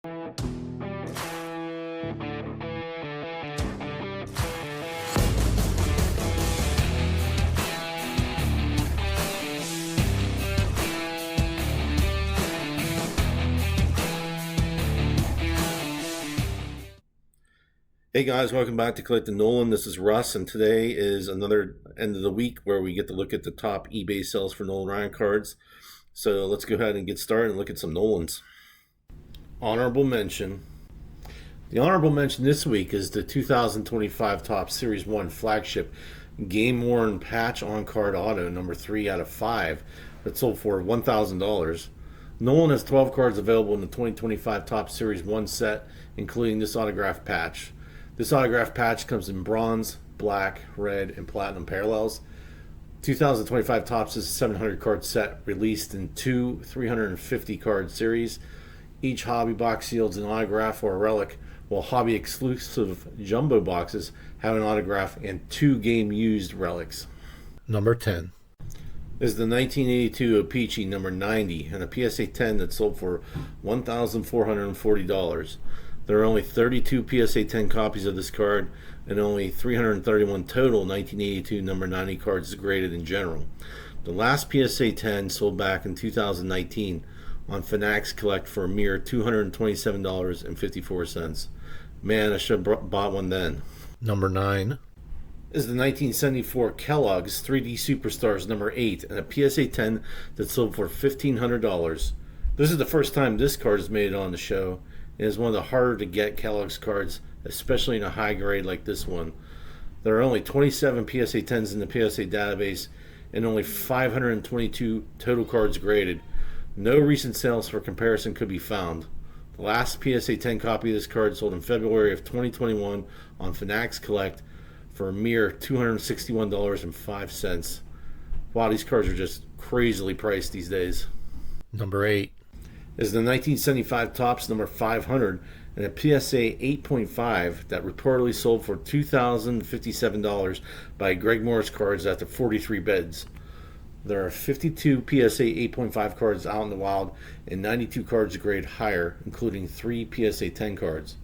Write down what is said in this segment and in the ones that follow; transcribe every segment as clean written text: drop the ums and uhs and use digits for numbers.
Hey guys, welcome back to Collecting Nolan. This is Russ, and today is another end of the week where we get to look at the top eBay sales for Nolan Ryan cards. So let's go ahead and get started and look at some Nolans. Honorable mention. The honorable mention this week is the 2025 Topps Series 1 flagship game-worn patch on-card auto number 3 out of 5 that sold for $1,000. Nolan has 12 cards available in the 2025 Topps Series 1 set, including this autograph patch. This autograph patch comes in bronze, black, red, and platinum parallels. 2025 Topps is a 700 card set released in two 350 card series. Each hobby box yields an autograph or a relic, while hobby exclusive jumbo boxes have an autograph and 2 game used relics. Number 10 is the 1982 O-Pee-Chee number 90 and a PSA 10 that sold for $1,440. There are only 32 PSA 10 copies of this card and only 331 total 1982 number 90 cards graded in general. The last PSA 10 sold back in 2019 on Fanatics Collect for a mere $227.54. Man, I should have bought one then. Number 9 is the 1974 Kellogg's 3D Superstars number 8 and a PSA 10 that sold for $1,500. This is the first time this card is made on the show. It is one of the harder to get Kellogg's cards, especially in a high grade like this one. There are only 27 PSA 10s in the PSA database and only 522 total cards graded. No recent sales for comparison could be found. The last PSA 10 copy of this card sold in February of 2021 on Fanatics Collect for a mere $261.05. Wow, these cards are just crazily priced these days. Number 8 is the 1975 Topps number 500 and a PSA 8.5 that reportedly sold for $2,057 by Greg Morris Cards after 43 bids. There are 52 PSA 8.5 cards out in the wild and 92 cards grade higher, including 3 PSA 10 cards.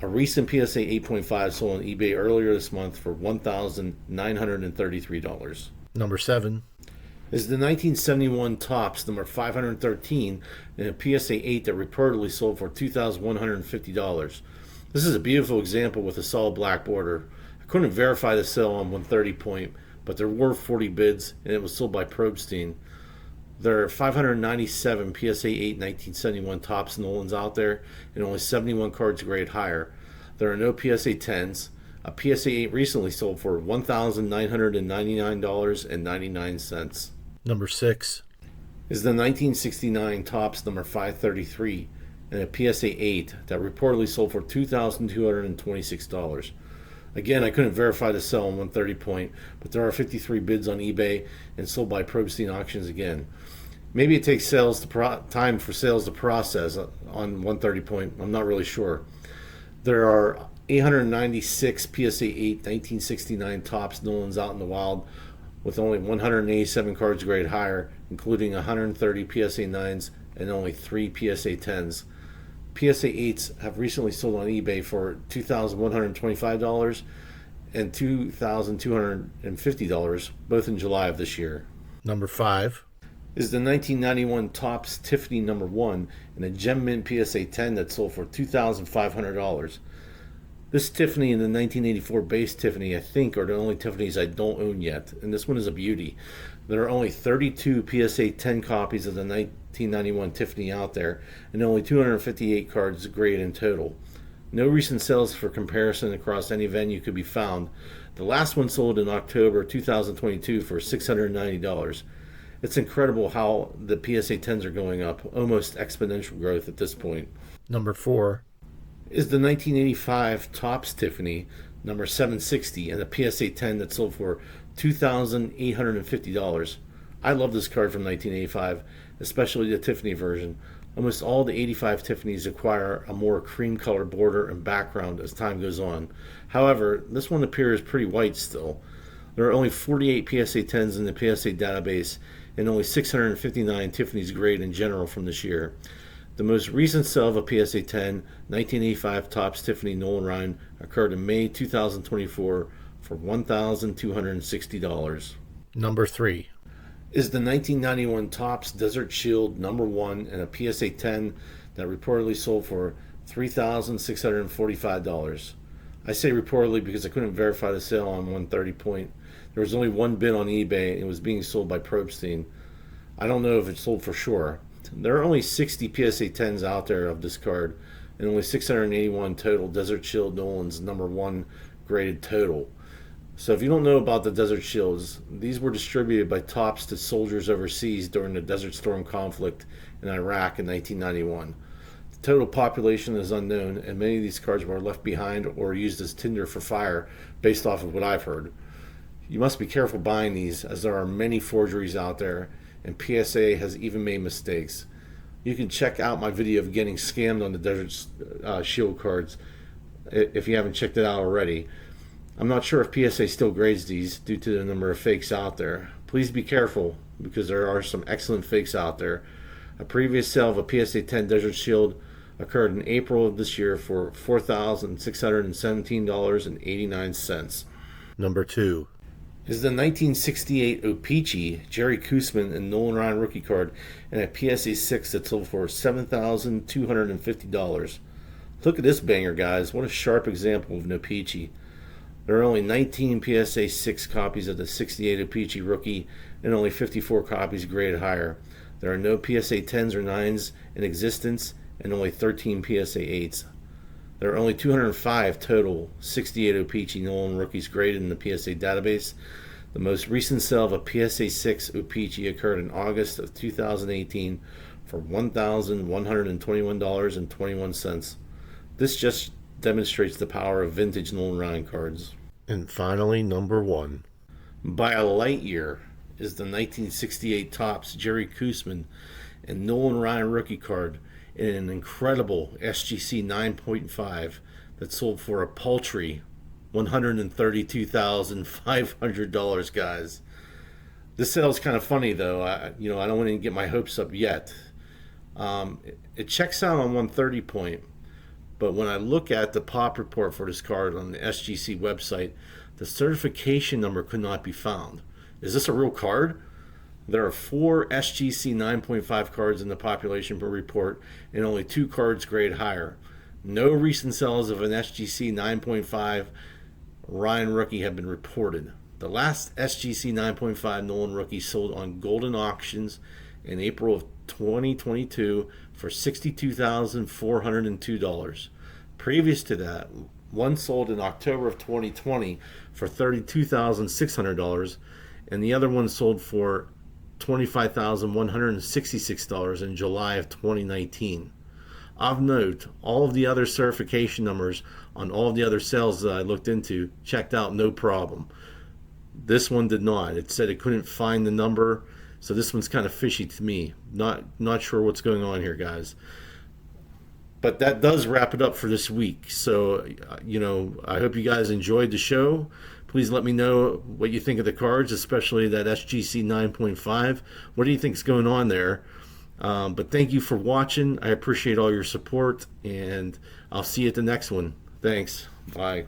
A recent PSA 8.5 sold on eBay earlier this month for $1,933. Number 7 is the 1971 Topps number 513 and a PSA 8 that reportedly sold for $2,150. This is a beautiful example with a solid black border. I couldn't verify the sale on 130 point, but there were 40 bids and it was sold by Probstein. There are 597 PSA 8 1971 Topps Nolans out there and only 71 cards grade higher. There are no PSA 10s. A PSA 8 recently sold for $1,999.99. Number 6 is the 1969 Topps number 533 and a PSA 8 that reportedly sold for $2,226. Again, I couldn't verify the sale on 130 point, but there are 53 bids on eBay and sold by Probstein Auctions again. Maybe it takes time for sales to process on 130 point. I'm not really sure. There are 896 PSA 8 1969 Topps Nolans out in the wild with only 187 cards grade higher, including 130 PSA 9s and only 3 PSA 10s. PSA 8s have recently sold on eBay for $2,125 and $2,250, both in July of this year. Number 5 is the 1991 Topps Tiffany number 1 and a Gem Mint PSA 10 that sold for $2,500. This Tiffany and the 1984 base Tiffany, I think, are the only Tiffany's I don't own yet, and this one is a beauty. There are only 32 PSA 10 copies of the 1991 Tiffany out there, and only 258 cards graded in total. No recent sales for comparison across any venue could be found. The last one sold in October 2022 for $690. It's incredible how the PSA 10s are going up, almost exponential growth at this point. Number 4 is the 1985 Topps Tiffany number 760 and a PSA 10 that sold for $2,850. I love this card from 1985, especially the Tiffany version. Almost all the 85 Tiffany's acquire a more cream color border and background as time goes on. However, this one appears pretty white still. There are only 48 PSA 10s in the PSA database and only 659 Tiffany's grade in general from this year. The most recent sale of a PSA 10 1985 Topps Tiffany Nolan Ryan occurred in May 2024 for $1,260. Number 3. Is the 1991 Topps Desert Shield number 1 and a PSA 10 that reportedly sold for $3,645. I say reportedly because I couldn't verify the sale on 130 Point. There was only one bid on eBay and it was being sold by Probstein. I don't know if it sold for sure. There are only 60 PSA 10s out there of this card and only 681 total Desert Shield Nolan's number 1 graded total. So if you don't know about the Desert Shields, these were distributed by Topps to soldiers overseas during the Desert Storm conflict in Iraq in 1991. The total population is unknown, and many of these cards were left behind or used as tinder for fire, based off of what I've heard. You must be careful buying these, as there are many forgeries out there, and PSA has even made mistakes. You can check out my video of getting scammed on the Desert Shield cards if you haven't checked it out already. I'm not sure if PSA still grades these due to the number of fakes out there. Please be careful because there are some excellent fakes out there. A previous sale of a PSA 10 Desert Shield occurred in April of this year for $4,617.89. Number 2. Is the 1968 O-Pee-Chee Jerry Koosman and Nolan Ryan rookie card and a PSA 6 that sold for $7,250. Look at this banger, guys. What a sharp example of an O-Pee-Chee. There are only 19 PSA 6 copies of the 68 O-Pee-Chee rookie and only 54 copies graded higher. There are no PSA 10s or 9s in existence and only 13 PSA 8s. There are only 205 total 68 O-Pee-Chee Nolan rookies graded in the PSA database. The most recent sale of a PSA 6 O-Pee-Chee occurred in August of 2018 for $1,121.21. This just demonstrates the power of vintage Nolan Ryan cards. And finally, number 1. By a light year is the 1968 Topps Jerry Koosman and Nolan Ryan rookie card in an incredible SGC 9.5 that sold for a paltry $132,500, guys. This sale is kind of funny though. I don't want to get my hopes up yet. It checks out on 130 Point, but when I look at the pop report for this card on the SGC website, the certification number could not be found. Is this a real card? There are 4 SGC 9.5 cards in the population per report and only 2 cards grade higher. No recent sales of an SGC 9.5 Ryan rookie have been reported. The last SGC 9.5 Nolan rookie sold on Golden Auctions in April of 2022 for $62,402. Previous to that, one sold in October of 2020 for $32,600, and the other one sold for $25,166 in July of 2019. Of note, all of the other certification numbers on all of the other sales that I looked into checked out no problem. This one did not. It said it couldn't find the number, so this one's kind of fishy to me. Not sure what's going on here, guys. But that does wrap it up for this week. So, I hope you guys enjoyed the show. Please let me know what you think of the cards, especially that SGC 9.5. What do you think is going on there? But thank you for watching. I appreciate all your support, and I'll see you at the next one. Thanks. Bye.